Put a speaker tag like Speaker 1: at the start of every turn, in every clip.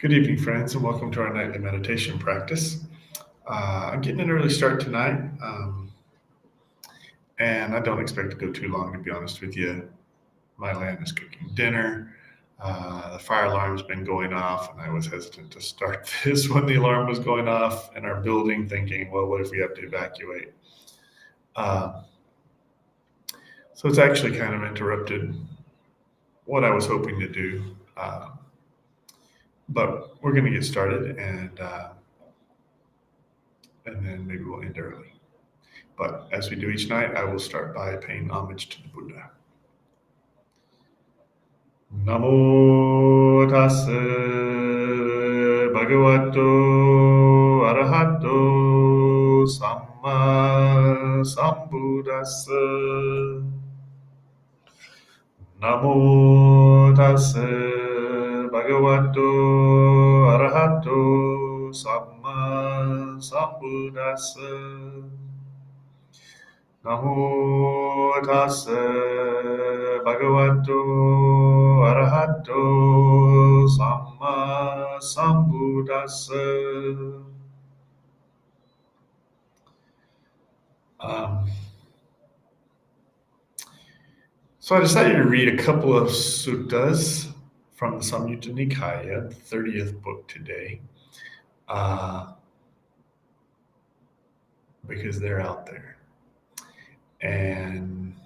Speaker 1: Good evening, friends, and welcome to our nightly meditation practice. I'm getting an early start tonight, and I don't expect to go too long, to be honest with you. My land is cooking dinner. The fire alarm's been going off, and I was hesitant to start this when the alarm was going off in our building, thinking, well, what if we have to evacuate? So it's actually kind of interrupted what I was hoping to do. But we're going to get started, and then maybe we'll end early. But as we do each night, I will start by paying homage to the Buddha. Namo tassa bhagavato arahato samma sambuddhassa. Namo tassa bhagavato arahato samma sambuddhassa. Namo tassa bhagavato arahato samma sambuddhassa. So I decided to read a couple of suttas from the Samyutta Nikaya, the 30th book today, because they're out there. And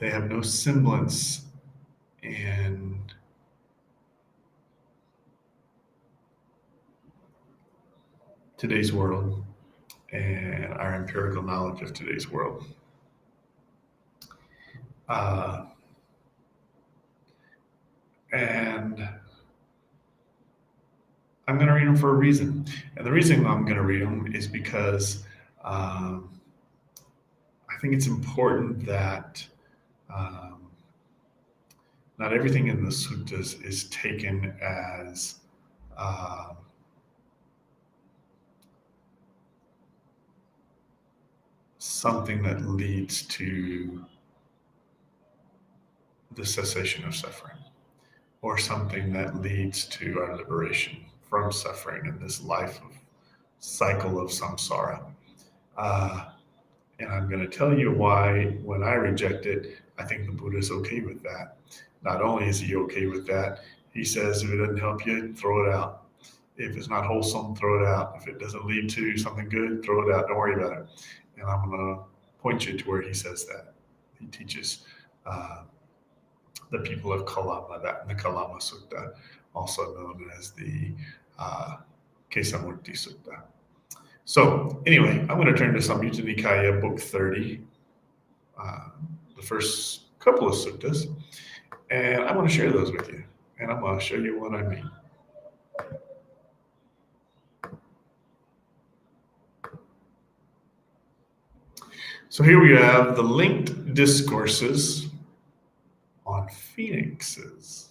Speaker 1: they have no semblance in today's world and our empirical knowledge of today's world. And I'm going to read them for a reason. And the reason I'm going to read them is because I think it's important that not everything in the suttas is taken as something that leads to the cessation of suffering, or something that leads to our liberation from suffering in this life of cycle of samsara. And I'm going to tell you why, when I reject it, I think the Buddha is okay with that. Not only is he okay with that, he says if it doesn't help you, throw it out. If it's not wholesome, throw it out. If it doesn't lead to something good, throw it out. Don't worry about it. And I'm going to point you to where he says that. He teaches the people of Kalama, that in the Kalama Sutta, also known as the Kesamurti Sutta. So anyway, I'm going to turn to Samyutta Nikaya, book 30, the first couple of suttas, and I want to share those with you, and I'm going to show you what I mean. So here we have the linked discourses on phoenixes.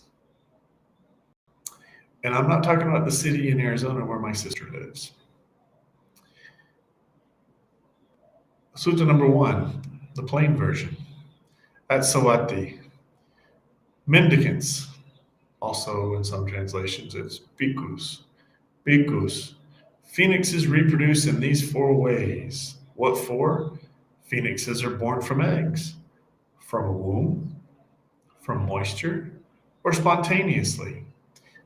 Speaker 1: And I'm not talking about the city in Arizona where my sister lives. Sutta number 1, the plain version. At Sawati, mendicants, also in some translations it's bhikkhus. Bhikkhus, phoenixes reproduce in these 4 ways. What 4? Phoenixes are born from eggs, from a womb, from moisture, or spontaneously.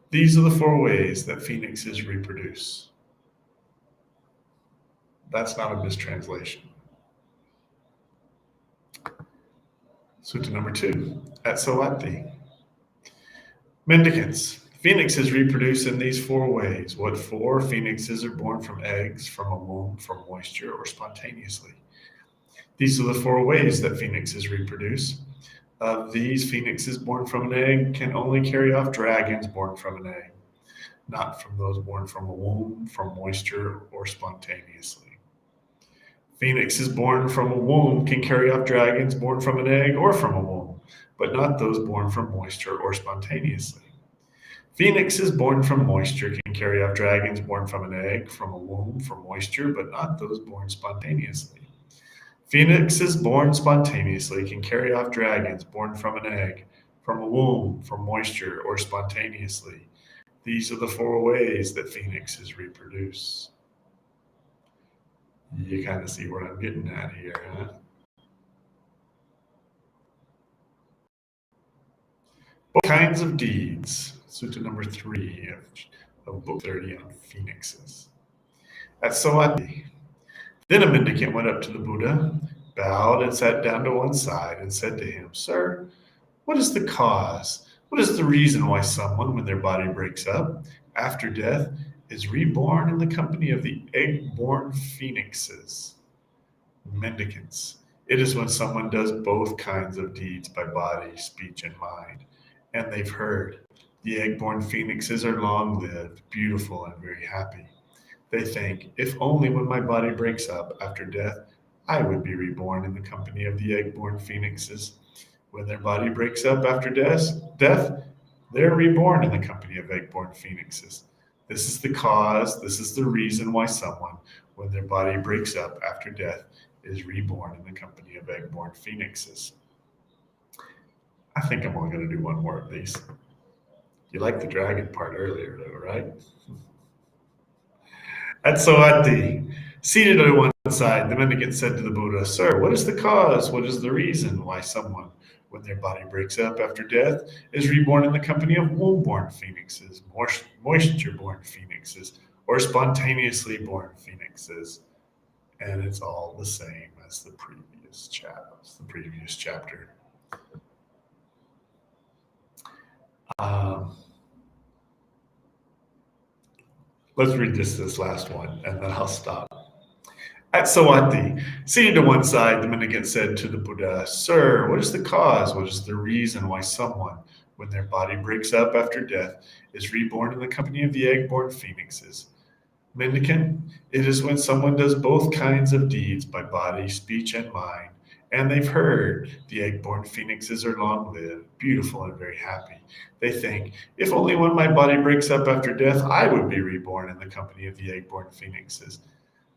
Speaker 1: These are the 4 ways that phoenixes reproduce. That's not a mistranslation. Sutta number 2, at Sawati. Mendicants, phoenixes reproduce in these 4 ways. What 4? Phoenixes are born from eggs, from a womb, from moisture, or spontaneously. These are the 4 ways that phoenixes reproduce. Of these, phoenixes born from an egg can only carry off dragons born from an egg, not from those born from a womb, from moisture, or spontaneously. Phoenixes born from a womb can carry off dragons born from an egg or from a womb, but not those born from moisture or spontaneously. Phoenixes born from moisture can carry off dragons born from an egg, from a womb, from moisture, but not those born spontaneously. Phoenixes born spontaneously can carry off dragons born from an egg, from a womb, from moisture, or spontaneously. These are the four ways that phoenixes reproduce. You kind of see what I'm getting at here, huh? Both kinds of deeds. Sutta number 3 of Book 30 on phoenixes. At Sawati, then a mendicant went up to the Buddha, bowed and sat down to one side, and said to him, Sir, what is the cause? What is the reason why someone, when their body breaks up after death, is reborn in the company of the egg-born phoenixes? Mendicants. It is when someone does both kinds of deeds by body, speech, and mind, and they've heard. The egg-born phoenixes are long-lived, beautiful, and very happy. They think, if only when my body breaks up after death, I would be reborn in the company of the egg-born phoenixes. When their body breaks up after death, they're reborn in the company of egg-born phoenixes. This is the cause, this is the reason why someone, when their body breaks up after death, is reborn in the company of egg-born phoenixes. I think I'm only going to do one more of these. You liked the dragon part earlier, though, right? At Sawati, seated on one side, the mendicant said to the Buddha, Sir, what is the cause? What is the reason why someone, when their body breaks up after death, is reborn in the company of womb-born phoenixes, moisture-born phoenixes, or spontaneously born phoenixes? And it's all the same as the previous chapter. Let's read this last one, and then I'll stop. At Sawati, seated to one side, the mendicant said to the Buddha, Sir, what is the cause? What is the reason why someone, when their body breaks up after death, is reborn in the company of the egg-born phoenixes? Mendicant, it is when someone does both kinds of deeds by body, speech, and mind, and they've heard. The egg-born phoenixes are long-lived, beautiful, and very happy. They think, if only when my body breaks up after death, I would be reborn in the company of the egg-born phoenixes.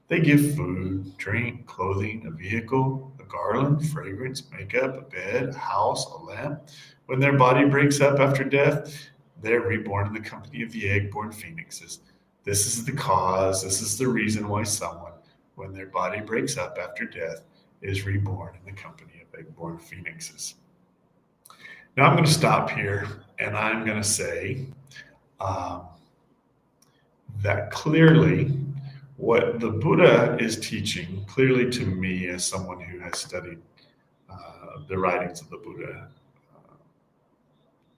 Speaker 1: They give food, drink, clothing, a vehicle, a garland, fragrance, makeup, a bed, a house, a lamp. When their body breaks up after death, they're reborn in the company of the egg-born phoenixes. This is the cause, this is the reason why someone, when their body breaks up after death, is reborn in the company of egg-born phoenixes. Now I'm going to stop here, and I'm going to say that clearly what the Buddha is teaching, clearly to me as someone who has studied the writings of the Buddha,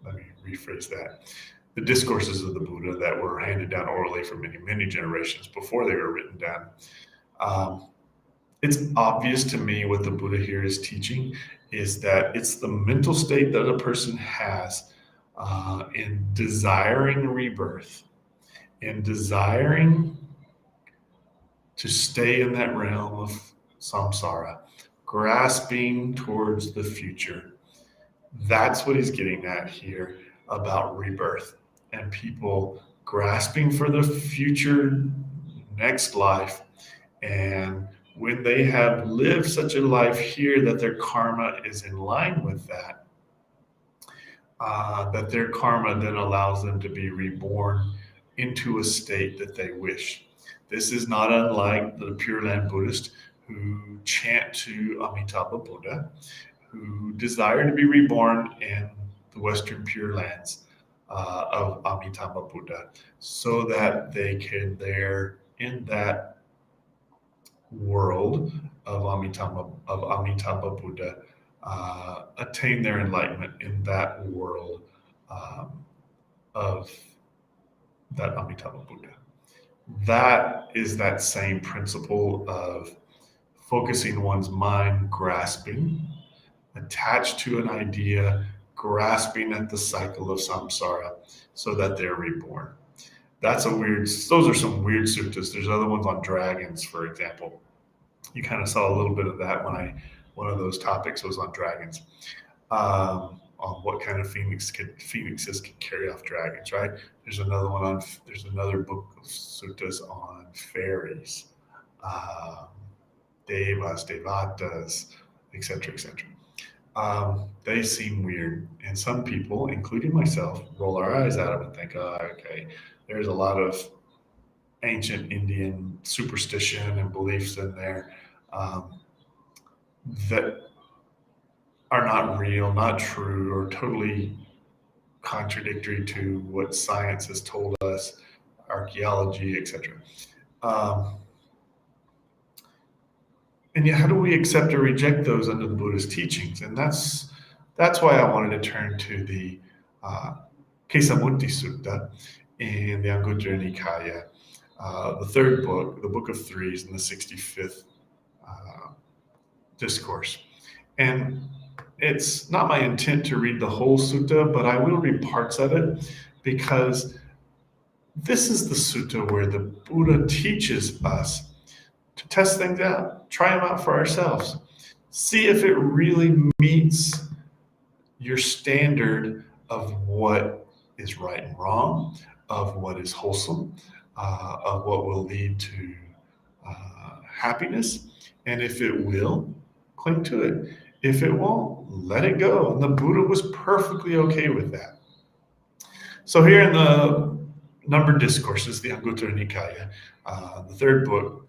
Speaker 1: let me rephrase that, the discourses of the Buddha that were handed down orally for many, many generations before they were written down. It's obvious to me what the Buddha here is teaching is that it's the mental state that a person has in desiring rebirth, in desiring to stay in that realm of samsara, grasping towards the future. That's what he's getting at here about rebirth and people grasping for the future next life. And when they have lived such a life here that their karma is in line with that, that their karma then allows them to be reborn into a state that they wish. This is not unlike the Pure Land Buddhist who chant to Amitabha Buddha, who desire to be reborn in the Western Pure Lands of Amitabha Buddha, so that they can there, in that world of Amitabha Buddha, attain their enlightenment in that world of that Amitabha Buddha. That is that same principle of focusing one's mind, grasping, attached to an idea, grasping at the cycle of samsara so that they're reborn. Those are some weird suttas. There's other ones on dragons, for example. You kind of saw a little bit of that one of those topics was on dragons. On what kind of phoenixes can carry off dragons, right? There's another book of suttas on fairies, devas, devatas, etc., etc. they seem weird. And some people, including myself, roll our eyes at them and think, oh, okay, there's a lot of ancient Indian superstition and beliefs in there um, that are not real, not true, or totally contradictory to what science has told us, archaeology, etc. Um, and yet, how do we accept or reject those under the Buddhist teachings? And that's why I wanted to turn to the uh, Kesamutti Sutta in the Anguttara Nikaya, the third book, the Book of Threes, in the 65th uh, discourse. And it's not my intent to read the whole sutta, but I will read parts of it because this is the sutta where the Buddha teaches us to test things out, try them out for ourselves, see if it really meets your standard of what is right and wrong, of what is wholesome, of what will lead to happiness. And if it will, cling to it. If it won't, let it go. And the Buddha was perfectly okay with that. So here in the numbered discourses, the Anguttara Nikaya, the third book,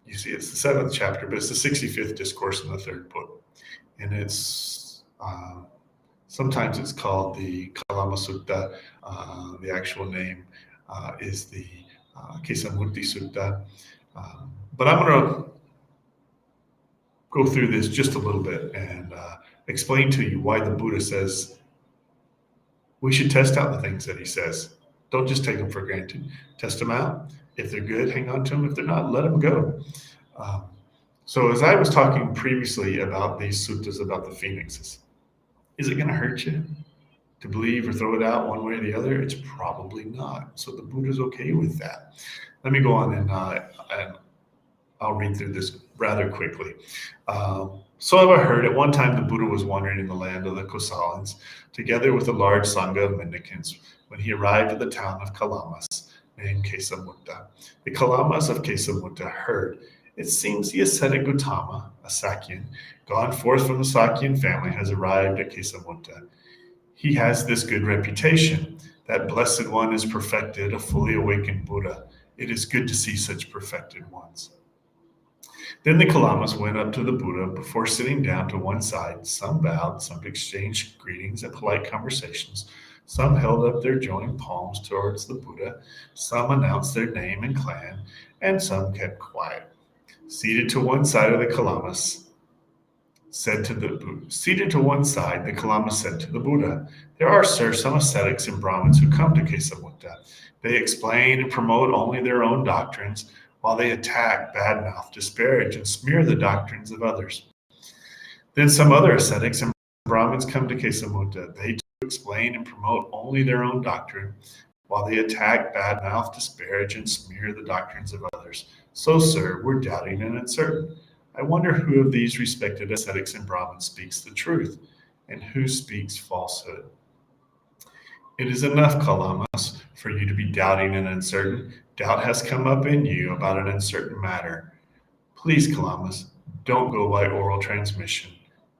Speaker 1: you see it's the seventh chapter, but it's the 65th discourse in the third book. And it's sometimes it's called the Kalama Sutta. The actual name is the Kesamutti Sutta. But I'm going to go through this just a little bit and explain to you why the Buddha says we should test out the things that he says. Don't just take them for granted. Test them out. If they're good, hang on to them. If they're not, let them go. So as I was talking previously about these suttas about the phoenixes, is it going to hurt you to believe or throw it out one way or the other? It's probably not. So the Buddha's okay with that. Let me go on and I'll read through this rather quickly. So I heard at one time the Buddha was wandering in the land of the Kosalans, together with a large sangha of mendicants, when he arrived at the town of Kalamas, named Kesamutta. The Kalamas of Kesamutta heard, it seems the ascetic Gautama, a Sakyan, gone forth from the Sakyan family, has arrived at Kesamutta. He has this good reputation. That blessed one is perfected, a fully awakened Buddha. It is good to see such perfected ones. Then the Kalamas went up to the Buddha. Before sitting down to one side, some bowed, some exchanged greetings and polite conversations. Some held up their joined palms towards the Buddha. Some announced their name and clan, and some kept quiet. Seated to one side, the Kalamas said to the Buddha, there are, sir, some ascetics and Brahmins who come to Kesamutta. They explain and promote only their own doctrines, while they attack, badmouth, disparage, and smear the doctrines of others. Then some other ascetics and Brahmins come to Kesamutta. They too explain and promote only their own doctrine, while they attack, badmouth, disparage, and smear the doctrines of others. So, sir, we're doubting and uncertain. I wonder who of these respected ascetics and Brahmins speaks the truth, and who speaks falsehood. It is enough, Kalamas, for you to be doubting and uncertain. Doubt has come up in you about an uncertain matter. Please, Kalamas, don't go by oral transmission.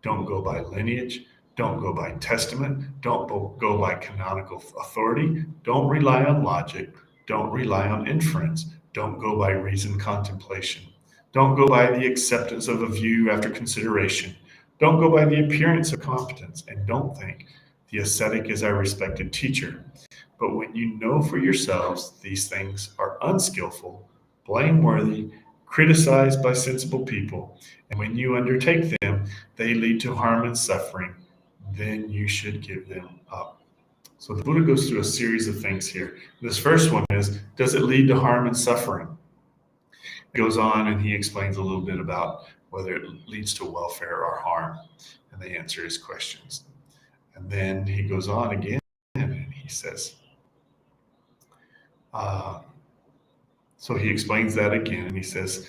Speaker 1: Don't go by lineage. Don't go by testament. Don't go by canonical authority. Don't rely on logic. Don't rely on inference. Don't go by reasoned contemplation. Don't go by the acceptance of a view after consideration. Don't go by the appearance of competence. And don't think the ascetic is our respected teacher. But when you know for yourselves these things are unskillful, blameworthy, criticized by sensible people, and when you undertake them, they lead to harm and suffering, then you should give them up. So the Buddha goes through a series of things here. This first one is, does it lead to harm and suffering? He goes on and he explains a little bit about whether it leads to welfare or harm, and they answer his questions. And then he goes on again and he says, so he explains that again, and he says,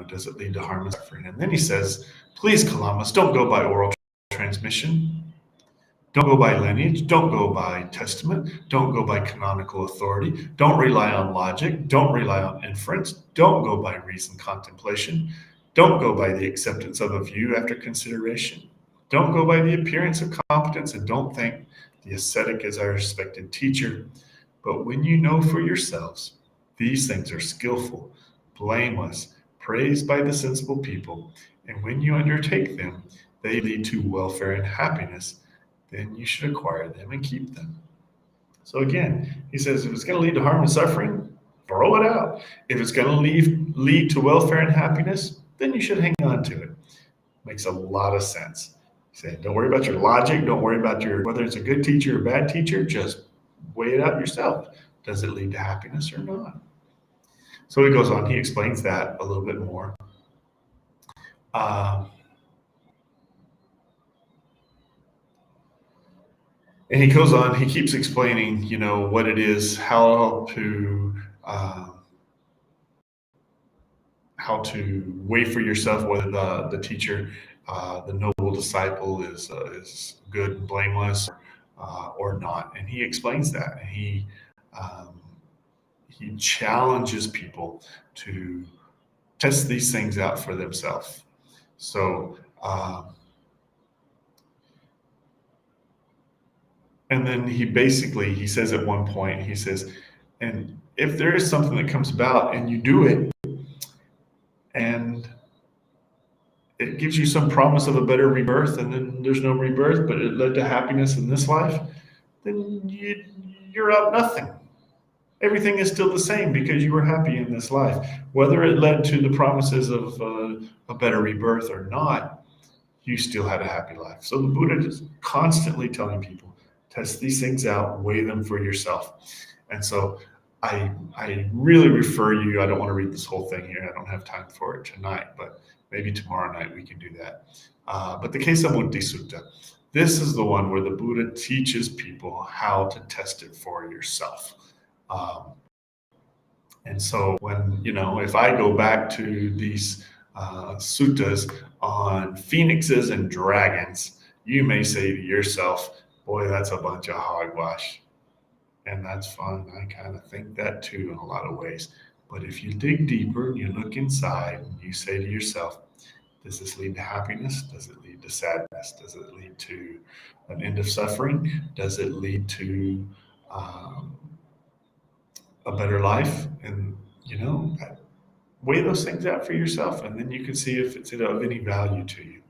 Speaker 1: does it lead to harm and suffering? And then he says, please, Kalamas, don't go by oral transmission. Don't go by lineage. Don't go by testament. Don't go by canonical authority. Don't rely on logic. Don't rely on inference. Don't go by reasoned contemplation. Don't go by the acceptance of a view after consideration. Don't go by the appearance of competence, and don't think the ascetic is our respected teacher. But when you know for yourselves, these things are skillful, blameless, praised by the sensible people, and when you undertake them, they lead to welfare and happiness, then you should acquire them and keep them. So again, he says, if it's going to lead to harm and suffering, throw it out. If it's going to lead to welfare and happiness, then you should hang on to it. Makes a lot of sense. He's saying, don't worry about your logic. Don't worry about whether it's a good teacher or a bad teacher. Just weigh it out yourself. Does it lead to happiness or not? So he goes on. He explains that a little bit more. And he goes on, he keeps explaining, what it is, how to weigh for yourself whether the teacher, the noble disciple, is good and blameless or not. And he explains that. And he challenges people to test these things out for themselves. So, and then he says at one point, he says, and if there is something that comes about and you do it, and it gives you some promise of a better rebirth, and then there's no rebirth, but it led to happiness in this life, then you're out nothing. Everything is still the same because you were happy in this life. Whether it led to the promises of a better rebirth or not, you still had a happy life. So the Buddha is constantly telling people, test these things out, weigh them for yourself. And so I really refer you, I don't want to read this whole thing here, I don't have time for it tonight, but maybe tomorrow night we can do that. But the Kesamutti Sutta, this is the one where the Buddha teaches people how to test it for yourself. And so when, if I go back to these suttas on phoenixes and dragons, you may say to yourself, boy, that's a bunch of hogwash. And that's fine. I kind of think that too in a lot of ways. But if you dig deeper and you look inside and you say to yourself, does this lead to happiness? Does it lead to sadness? Does it lead to an end of suffering? Does it lead to a better life? And, weigh those things out for yourself, and then you can see if it's of any value to you.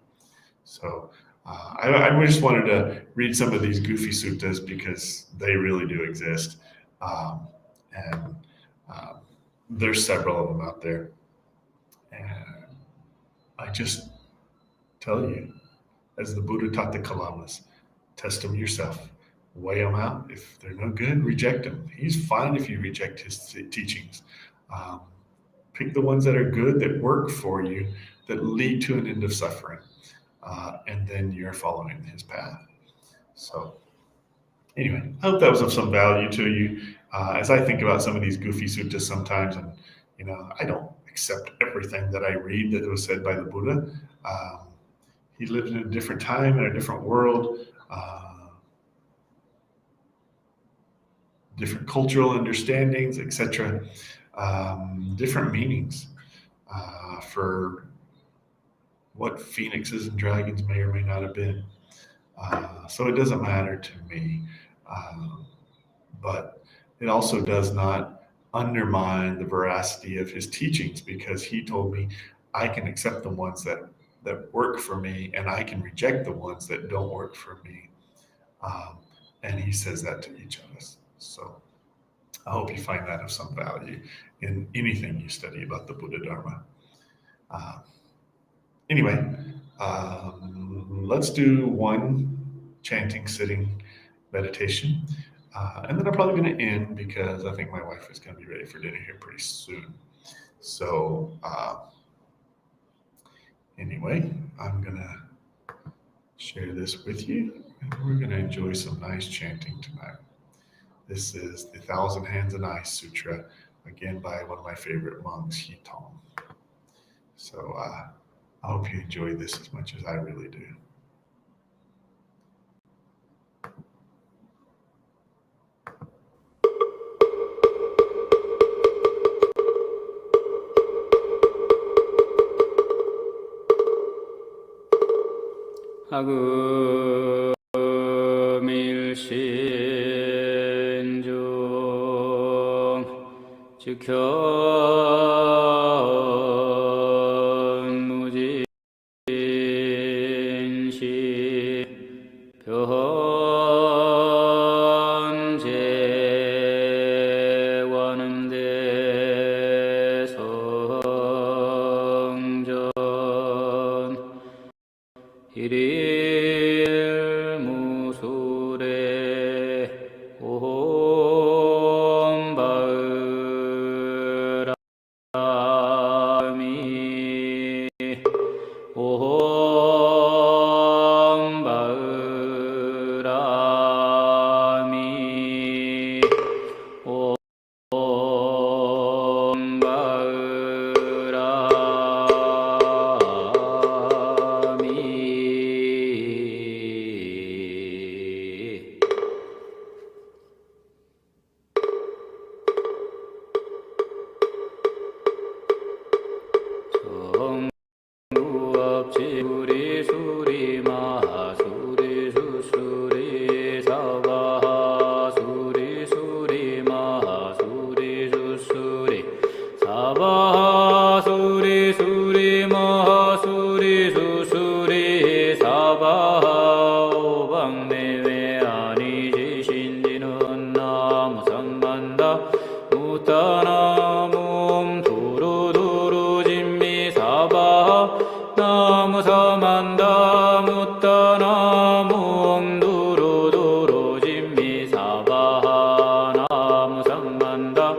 Speaker 1: So I just wanted to read some of these goofy suttas because they really do exist. And there's several of them out there. And I just tell you, as the Buddha taught the Kalamas, test them yourself. Weigh them out. If they're no good, reject them. He's fine if you reject his teachings. Pick the ones that are good, that work for you, that lead to an end of suffering. And then you're following his path. So anyway, I hope that was of some value to you. As I think about some of these goofy suttas sometimes, and I don't accept everything that I read that was said by the Buddha. He lived in a different time, in a different world, different cultural understandings, etc., different meanings for what phoenixes and dragons may or may not have been. So it doesn't matter to me. But it also does not undermine the veracity of his teachings, because he told me I can accept the ones that work for me, and I can reject the ones that don't work for me. And he says that to each of us. So I hope you find that of some value in anything you study about the Buddha Dharma. Anyway, let's do one chanting, sitting meditation. And then I'm probably going to end because I think my wife is going to be ready for dinner here pretty soon. So anyway, I'm going to share this with you, and we're going to enjoy some nice chanting tonight. This is the Thousand Hands and Eyes Sutra, again by one of my favorite monks, Hitom. So I hope you enjoy this as much as I really do.
Speaker 2: 아금일신중 즉현무진시 변제원음대성전 일일무술에 옴바으라미 옴바으라미 정무업지 수리 마하수리 수수리 사바하수리 수리 마하수리 수수리 사바하수리 수리 마하수리 수수리 사바하 오방내외 아니지 신지는 나무 삼만다 무타나무 두루두루 진미 사바하 나무 사만다 무타나무 두루두루 진미 사바하 나무 삼만다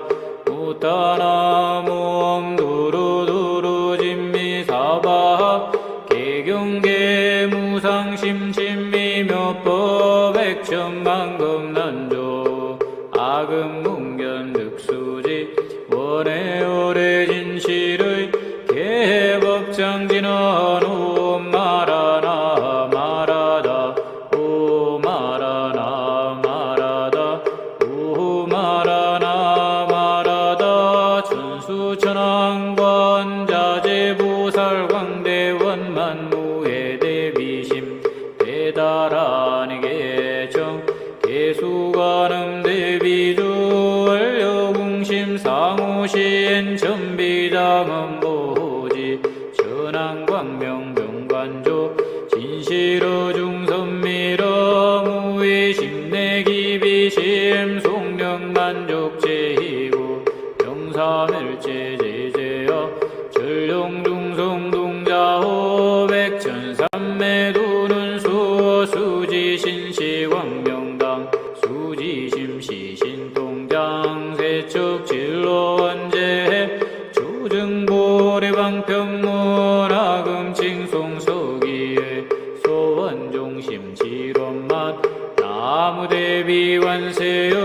Speaker 2: 무타나무 두루두루 진미 사바하 개경계 무상심 진미 몇법 백천만금 난조 아금 문견 득수지 원해 오래 진실의 개법장진한 오 마라나 마라다 오 마라나 마라다 오 마라나 마라다 천수천왕관 자제보살 광대원 만무의 대비심 대다라니 개정 개수관음 대비주 원료궁심 상호시엔 천비당음 보지 천안광명병관조 진실어 중선미러 무의심내기비심 송령만족제이고 영삼일제제제여 전룡중성동자호 백천삼매도는 수지신시광명당 수지심시신통장 세척진로원제 조증보리방편문화금칭송서기에 소원종심 지론만 나무대비관세음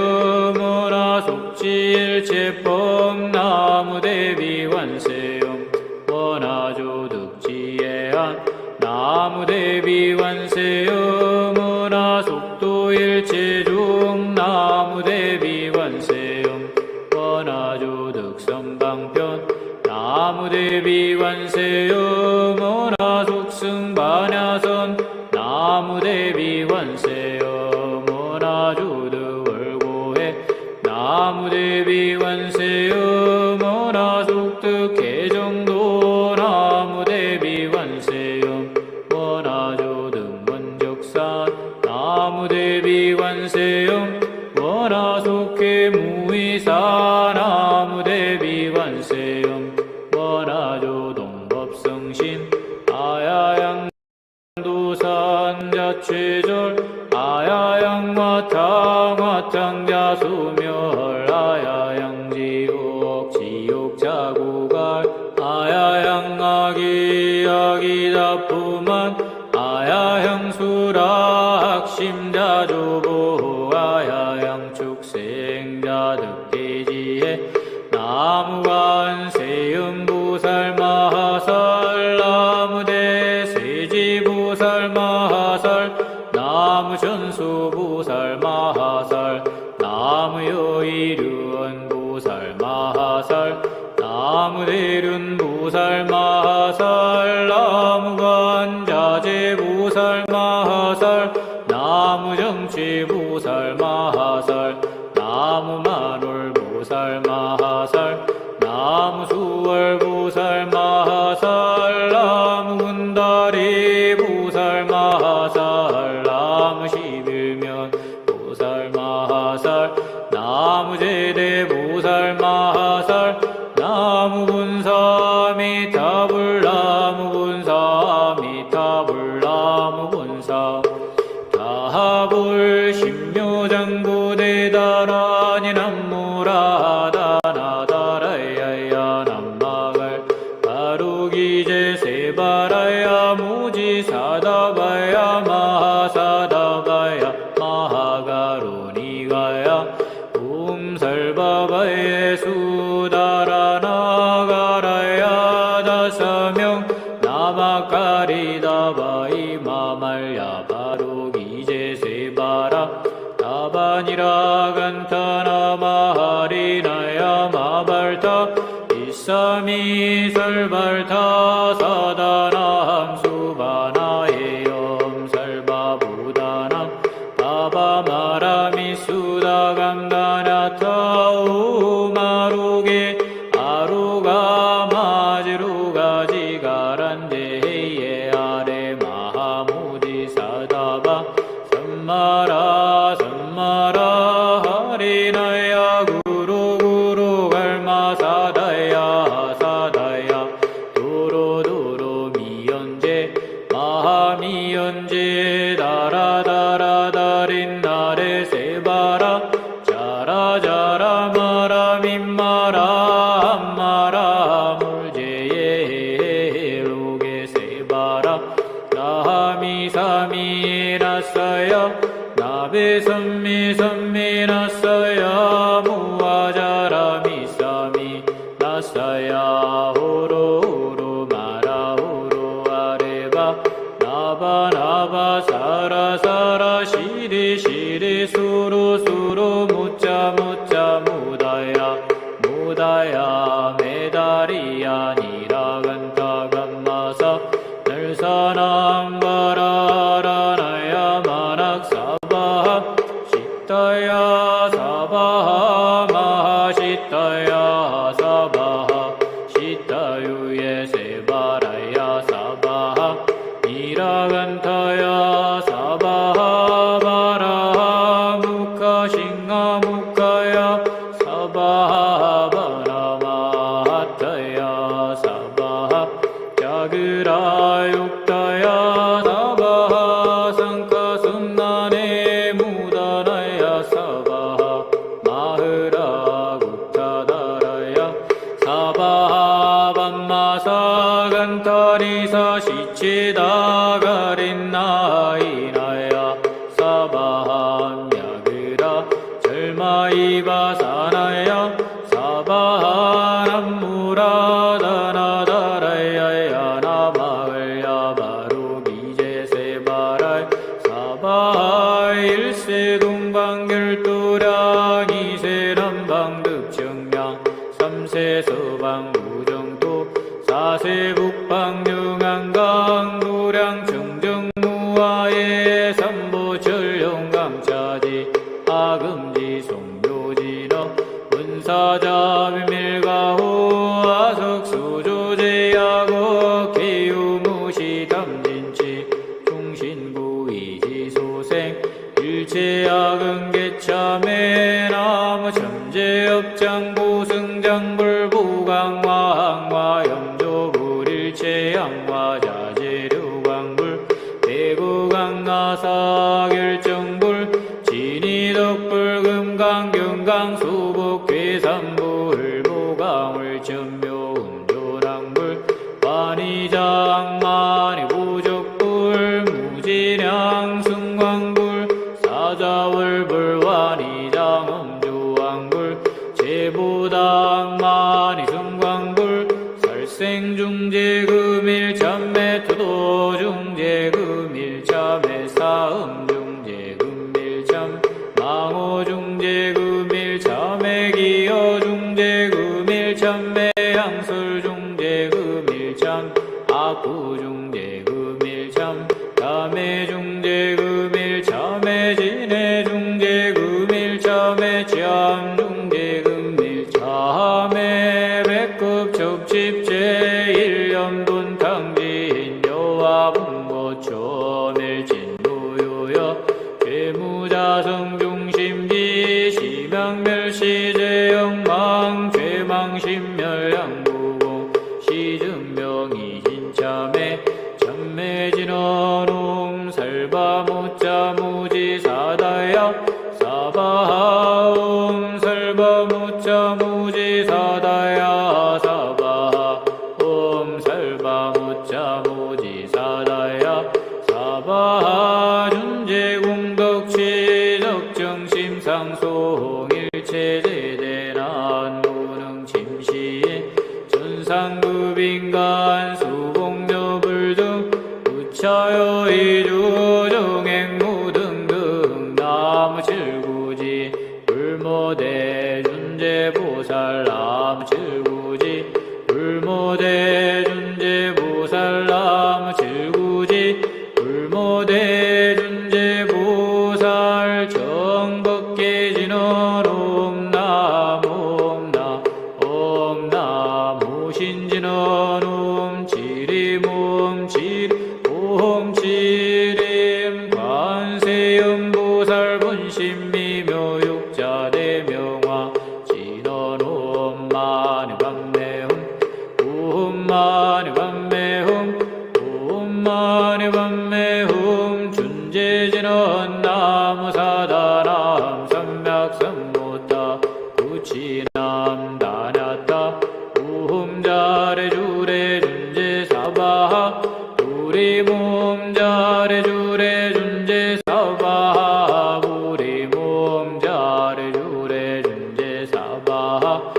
Speaker 2: 원화속지일체법 나무대비관세음 원화조득지혜안 나무대비관세음 원화속도일체중 나무대비관세음 원화조득선방편 나무대비관세음 원화속승반야선 나무대비관세음 원화조득월고해 나무대비관세음 원화속득개정도 나무대비관세음 원화조득원적산 나무대비관세음 원화속해 무의사 나무대비관세음 원화조동법성신 아야양도산자최절 아야양화탕화탕자소멸 아야양지옥 지옥자고갈 아야양아기아기다푸만 아야양수락심자조보 아야양축생자득대지혜 나무관세음보살마하살 나무대세지보살마하살 나무전수보살마하살 나무여의륜보살마하살 나무대륜보살마하살 나무관자재보살마하살 나무 만월 보살 마하살 나무 수월 보살 마하살 나무 군다리 보살 마하살 나무 11면 보살 마하살 나무 제대 보살 마하살 나무 분사 미타불 나무 분사 미타불 나무 분사 다불 신묘장구 대다라니 남무라다나다라야야 남마갈 바루기제 세바라야 무지사다바야 마하사다바야 마하가로니가야 옴살바바에 수다라나가라야 다사명 나마카리다바이 마말야 바루기제 세바라 다바니라 간타나 마하리나야 마발타 이사미 설발타 사다나 함수바나에엄 살바부다나 바바마라미 수다감다냐타 오마루게 아루가 마지루가 지가란제헤예 아레 마하무디 사다바 삼마라 삼마라 하리나야 구루 갈마사다야 사다야 도로도로 미연제 마하미연제 다라다라다린 나레 세바라 자라자라 마라 민마라 암마라 물제예 로게 세바라 나미사미 나사야 나베선미 선미 나사야 무아자라 미사미 나사야 호로호로 마라호로 아레바 나바나바 사라사라 시리시리 수루수루 무짜무짜 무다야 무다야 메다리야 니라간타 감마사 날사남바라라나야 마낙사바하 시타야 사바하 마하시타야 사바하 시타유예 세바라야 사바하 니라간타야 사바하 바라하 무카싱하 무카야 사바하 바라마하타야 사바하 자그라 육타야 사바하 상카순나네 무다나야 사바하 마흐라 구타다라야 사바하 반마사 간타리사 시치다 가린나이나야 사바하 야그라 절마이바사나야 사바하 남무라다나다라야야 나마을야 바루기제 세바라이 사바하 일세 동방결도량 이세 남방득정량 삼세 서방 무정도 사세 북방 영안강 도량 청정무아예 삼보철용감차지 아금지 송묘지너 문사자 비밀가호 아석수조제야고 개유무시 담진치 충신구이지소생 일체야근개참에 나무 참제업장보승장불부강화항화염조불일체양화 자재류광불 대구강나사결정불 진이덕불 금강경강 수복괴산불 보강울 전묘운조랑불 관이장만이 부적불 무진양 승광불 사자월불 완이장엄조왕불 제보당만이 승광불 살생중재금일참매 토도중재금일참매 사음중재금일참 망호중재금일참매 기여중재금일참매 양설중재금일참 악구중재금일참 담해중재금일참매 진해중재금일참매 참 양 중재 금밀 참회 백급 적집제 일념돈 탕진 여와 분고 초밀진 무유여 죄무자성 중심지 시명멸시 죄영망 죄망심멸양부공 시증명이 진참해 참매진언옴 살바무자무지사다야 사바하옴 살바무자무지사다야 사바하옴 살바무자무지사다야 사바하 준재공덕치 적정심상송 일체제대난 무능침시인 전상급인간 수봉여불등 우차여 이주정행무 등등 나무칠구지 불모대 준재보살 나무칠구지 불모대 준재보살 나무칠구지 불모대 준재보살 정법계진언 옴나옴나옴나무 신진언 지리옴 지리옴 지림 관세음보살 본심미묘육자대명화 진언옴 마니밤매흠 옴 마니밤매흠 옴 마니밤매흠 준재진언 나무사다남 삼맥삼모타 구치남 다냐타 우흠자레주레 준재사바하 우리몸자레주레 준재사바하 우리몸자레주레 준재사바하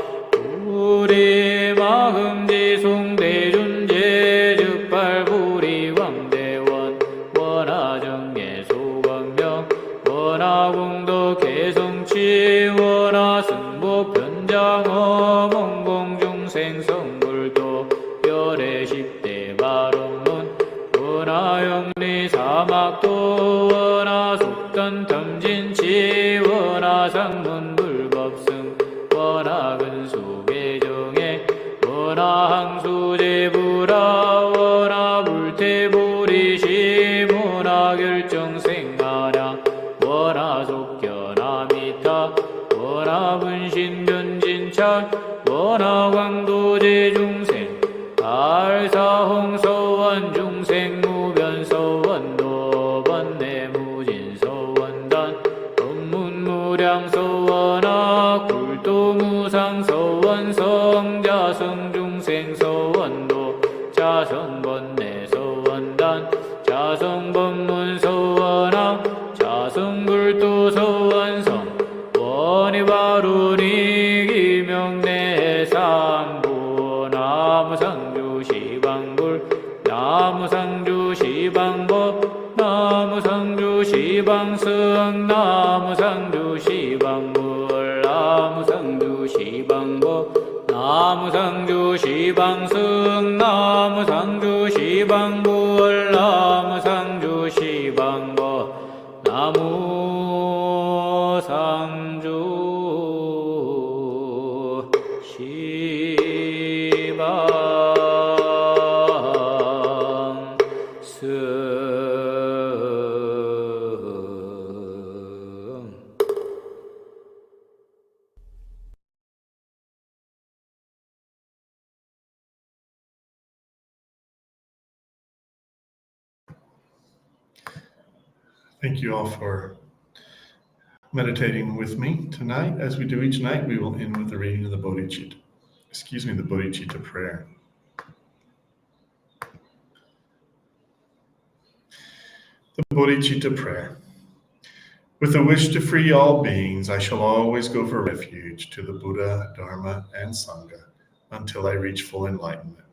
Speaker 2: 우리마흠지송대준재 즉발부리왕대원 원하정예 소광명 원하공덕 개성치 원하승복 변장어 몽공중생성불도 열애십대 발언문 원하영리 사막도 원하속단 탐진치 원하상문불법승 원하근수계정에 원하항수제부라 원하불태보리시 원하결정생하랴 원하속견아미타 원하분신변진찰 원하광도제중생 알사홍서원 중생무변서원 노번내무진서원단 법문무량서원하 굴도무상서원 성자성중생서원도 자성번내서원단 자성법문서원하 자성불도서원성 원이바루니 기명내상부 나무상주시방불 나무상주시방법 나무상주시방승 나무상주시방불 나무상주시방법 나무상주시방승 나무상주시방불 나무상주시방법 나무상주 시방승
Speaker 1: Thank you all for meditating with me tonight. As we do each night, we will end with the reading of the Bodhicitta. The Bodhicitta prayer. The Bodhicitta prayer. With a wish to free all beings, I shall always go for refuge to the Buddha, Dharma, and Sangha until I reach full enlightenment.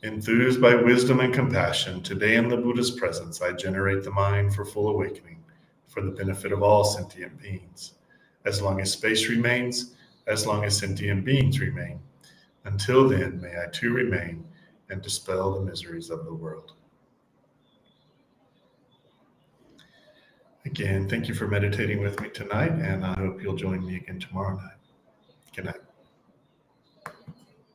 Speaker 1: Enthused by wisdom and compassion, today in the Buddha's presence, I generate the mind for full awakening, for the benefit of all sentient beings. As long as space remains, as long as sentient beings remain, until then, may I too remain and dispel the miseries of the world. Again, thank you for meditating with me tonight, and I hope you'll join me again tomorrow night. Good night.